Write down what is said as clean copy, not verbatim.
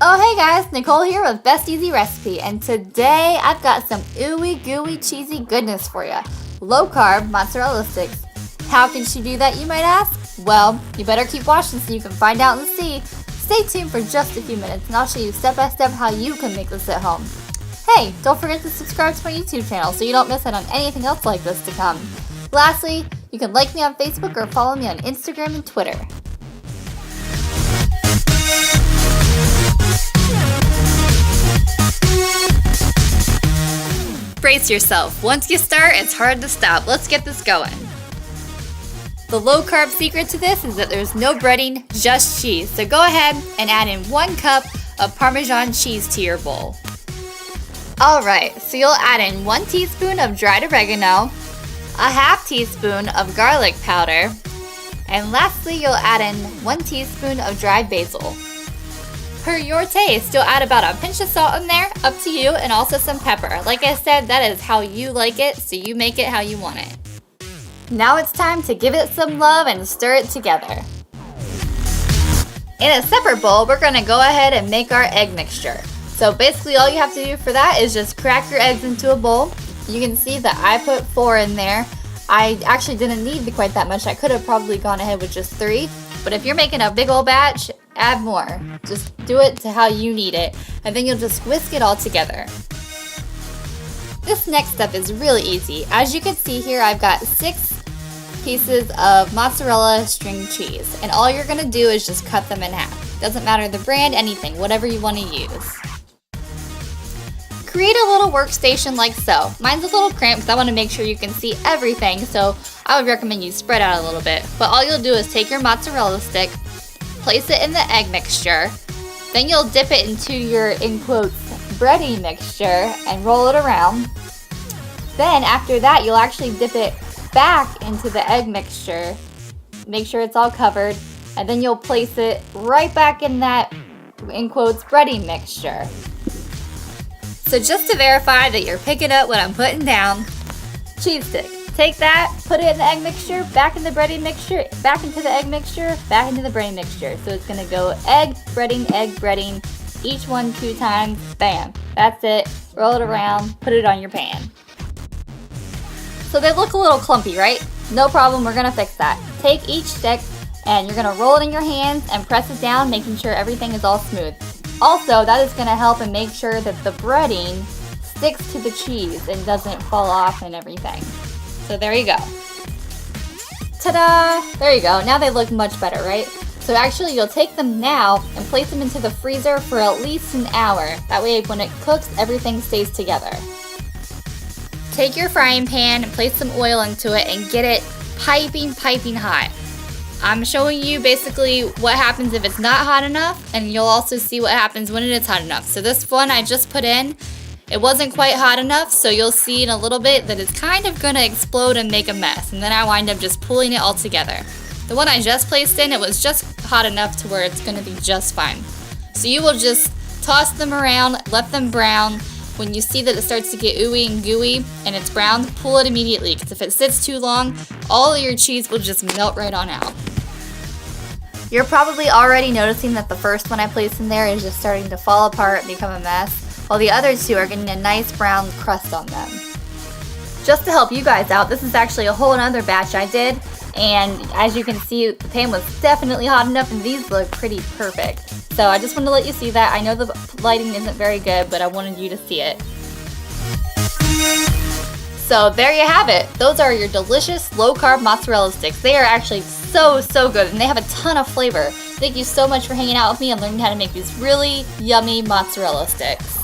Oh hey guys, Nicole here with Best Easy Recipe, and today I've got some ooey gooey cheesy goodness for you. Low carb mozzarella sticks. How can she do that, you might ask? Well, you better keep watching so you can find out and see. Stay tuned for just a few minutes and I'll show you step by step how you can make this at home. Hey, don't forget to subscribe to my YouTube channel so you don't miss out on anything else like this to come. Lastly, you can like me on Facebook or follow me on Instagram and Twitter. Brace yourself. Once you start, it's hard to stop. Let's get this going. The low carb secret to this is that there's no breading, just cheese. So go ahead and add in 1 cup of Parmesan cheese to your bowl. Alright, so you'll add in 1 teaspoon of dried oregano, a half teaspoon of garlic powder, and lastly you'll add in 1 teaspoon of dried basil. Per your taste, you'll add about a pinch of salt in there, up to you, and also some pepper. Like I said, that is how you like it, so you make it how you want it. Now it's time to give it some love and stir it together. In a separate bowl, we're going to go ahead and make our egg mixture. So basically all you have to do for that is just crack your eggs into a bowl. You can see that I put 4 in there. I actually didn't need quite that much. I could have probably gone ahead with just 3. But if you're making a big old batch, add more. Just do it to how you need it. And then you'll just whisk it all together. This next step is really easy. As you can see here, I've got 6 pieces of mozzarella string cheese. And all you're going to do is just cut them in half. Doesn't matter the brand, anything, whatever you want to use. Create a little workstation like so. Mine's a little cramped because I want to make sure you can see everything, so I would recommend you spread out a little bit. But all you'll do is take your mozzarella stick, place it in the egg mixture, then you'll dip it into your, in quotes, bready mixture and roll it around. Then after that, you'll actually dip it back into the egg mixture, make sure it's all covered, and then you'll place it right back in that, in quotes, bready mixture. So just to verify that you're picking up what I'm putting down, cheese stick. Take that, put it in the egg mixture, back in the bready mixture, back into the egg mixture, back into the bready mixture. So it's gonna go egg, breading, each one 2 times, bam. That's it, roll it around, put it on your pan. So they look a little clumpy, right? No problem, we're gonna fix that. Take each stick and you're gonna roll it in your hands and press it down, making sure everything is all smooth. Also, that is gonna help and make sure that the breading sticks to the cheese and doesn't fall off and everything. So there you go. Ta-da! There you go. Now they look much better, right? So actually you'll take them now and place them into the freezer for at least an hour. That way when it cooks, everything stays together. Take your frying pan and place some oil into it and get it piping hot. I'm showing you basically what happens if it's not hot enough, and you'll also see what happens when it is hot enough. So this one I just put in, it wasn't quite hot enough, so you'll see in a little bit that it's kind of gonna explode and make a mess, and then I wind up just pulling it all together. The one I just placed in, it was just hot enough to where it's gonna be just fine. So you will just toss them around, let them brown. When you see that it starts to get ooey and gooey and it's brown, pull it immediately, because if it sits too long, all of your cheese will just melt right on out. You're probably already noticing that the first one I placed in there is just starting to fall apart and become a mess, while the other 2 are getting a nice brown crust on them. Just to help you guys out, this is actually a whole another batch I did, and as you can see, the pan was definitely hot enough and these look pretty perfect. So I just wanted to let you see that. I know the lighting isn't very good, but I wanted you to see it. So there you have it. Those are your delicious low-carb mozzarella sticks. They are actually so good, and they have a ton of flavor. Thank you so much for hanging out with me and learning how to make these really yummy mozzarella sticks.